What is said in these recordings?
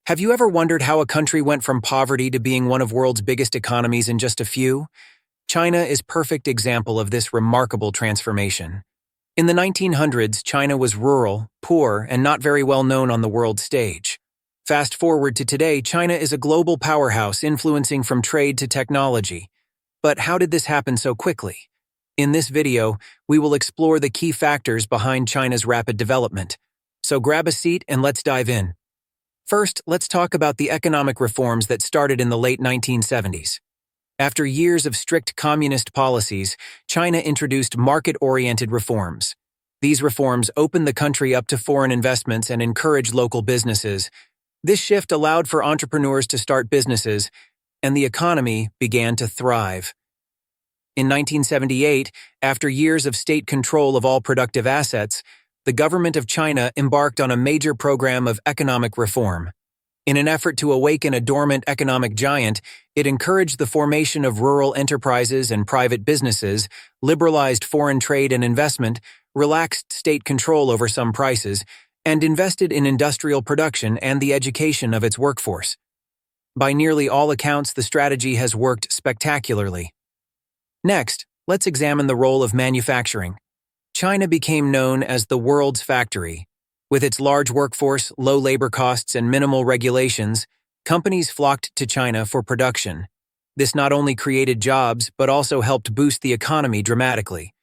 Have you ever wondered how a country went from poverty to being one of the world's biggest economies in just a few? China is a perfect example of this remarkable transformation. In the 1900s, China was rural, poor, and not very well known on the world stage. Fast forward to today, China is a global powerhouse influencing from trade to technology. But how did this happen so quickly? In this video, we will explore the key factors behind China's rapid development. So grab a seat and let's dive in. First, let's talk about the economic reforms that started in the late 1970s. After years of strict communist policies, China introduced market-oriented reforms. These reforms opened the country up to foreign investments and encouraged local businesses. This shift allowed for entrepreneurs to start businesses, and the economy began to thrive. In 1978, after years of state control of all productive assets, the government of China embarked on a major program of economic reform. In an effort to awaken a dormant economic giant, it encouraged the formation of rural enterprises and private businesses, liberalized foreign trade and investment, relaxed state control over some prices, and invested in industrial production and the education of its workforce. By nearly all accounts, the strategy has worked spectacularly. Next, let's examine the role of manufacturing. China became known as the world's factory. With its large workforce, low labor costs, and minimal regulations, companies flocked to China for production. This not only created jobs, but also helped boost the economy dramatically.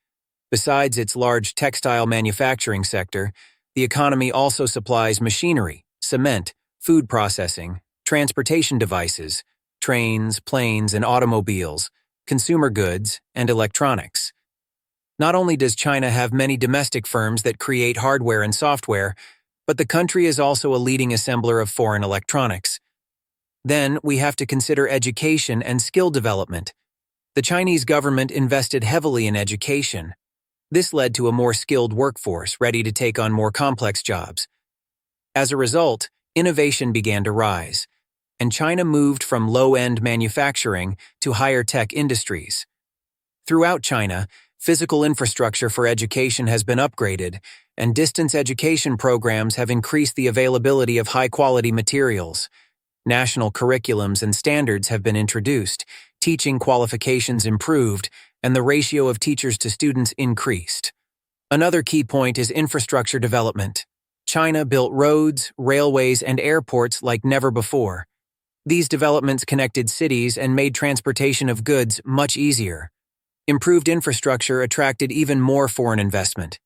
Besides its large textile manufacturing sector, the economy also supplies machinery, cement, food processing, transportation devices, trains, planes, and automobiles, consumer goods, and electronics. Not only does China have many domestic firms that create hardware and software, but the country is also a leading assembler of foreign electronics. Then we have to consider education and skill development. The Chinese government invested heavily in education. This led to a more skilled workforce ready to take on more complex jobs. As a result, innovation began to rise, and China moved from low-end manufacturing to higher-tech industries. Throughout China, physical infrastructure for education has been upgraded, and distance education programs have increased the availability of high-quality materials. National curriculums and standards have been introduced, teaching qualifications improved, and the ratio of teachers to students increased. Another key point is infrastructure development. China built roads, railways, and airports like never before. These developments connected cities and made transportation of goods much easier. Improved infrastructure attracted even more foreign investment.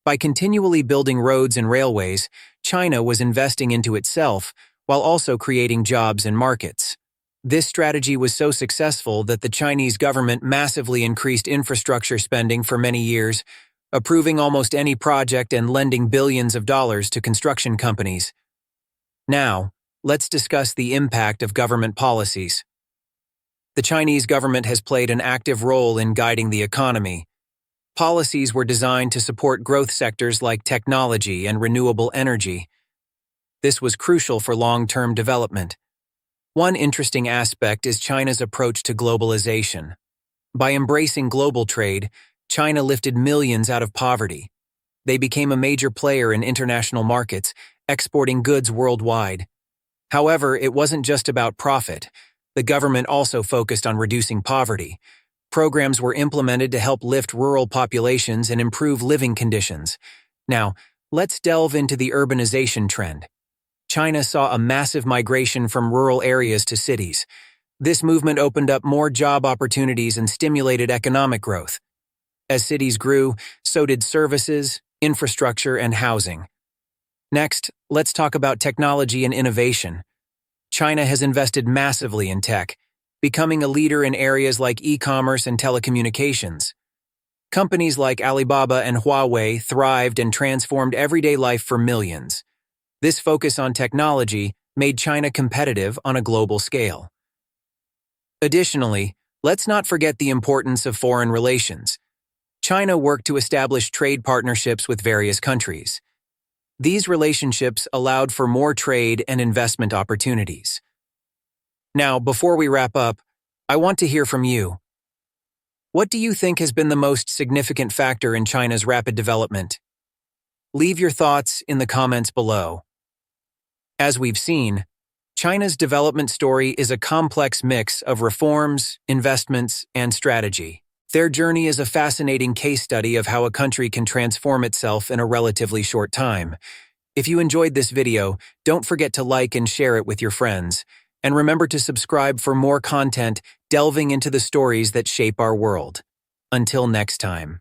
By continually building roads and railways, China was investing into itself while also creating jobs and markets. This strategy was so successful that the Chinese government massively increased infrastructure spending for many years, approving almost any project and lending billions of dollars to construction companies. Now, let's discuss the impact of government policies. The Chinese government has played an active role in guiding the economy. Policies were designed to support growth sectors like technology and renewable energy. This was crucial for long-term development. One interesting aspect is China's approach to globalization. By embracing global trade, China lifted millions out of poverty. They became a major player in international markets, exporting goods worldwide. However, it wasn't just about profit. The government also focused on reducing poverty. Programs were implemented to help lift rural populations and improve living conditions. Now, let's delve into the urbanization trend. China saw a massive migration from rural areas to cities. This movement opened up more job opportunities and stimulated economic growth. As cities grew, so did services, infrastructure, and housing. Next, let's talk about technology and innovation. China has invested massively in tech, becoming a leader in areas like e-commerce and telecommunications. Companies like Alibaba and Huawei thrived and transformed everyday life for millions. This focus on technology made China competitive on a global scale. Additionally, let's not forget the importance of foreign relations. China worked to establish trade partnerships with various countries. These relationships allowed for more trade and investment opportunities. Now, before we wrap up, I want to hear from you. What do you think has been the most significant factor in China's rapid development? Leave your thoughts in the comments below. As we've seen, China's development story is a complex mix of reforms, investments, and strategy. Their journey is a fascinating case study of how a country can transform itself in a relatively short time. If you enjoyed this video, don't forget to like and share it with your friends. And remember to subscribe for more content delving into the stories that shape our world. Until next time.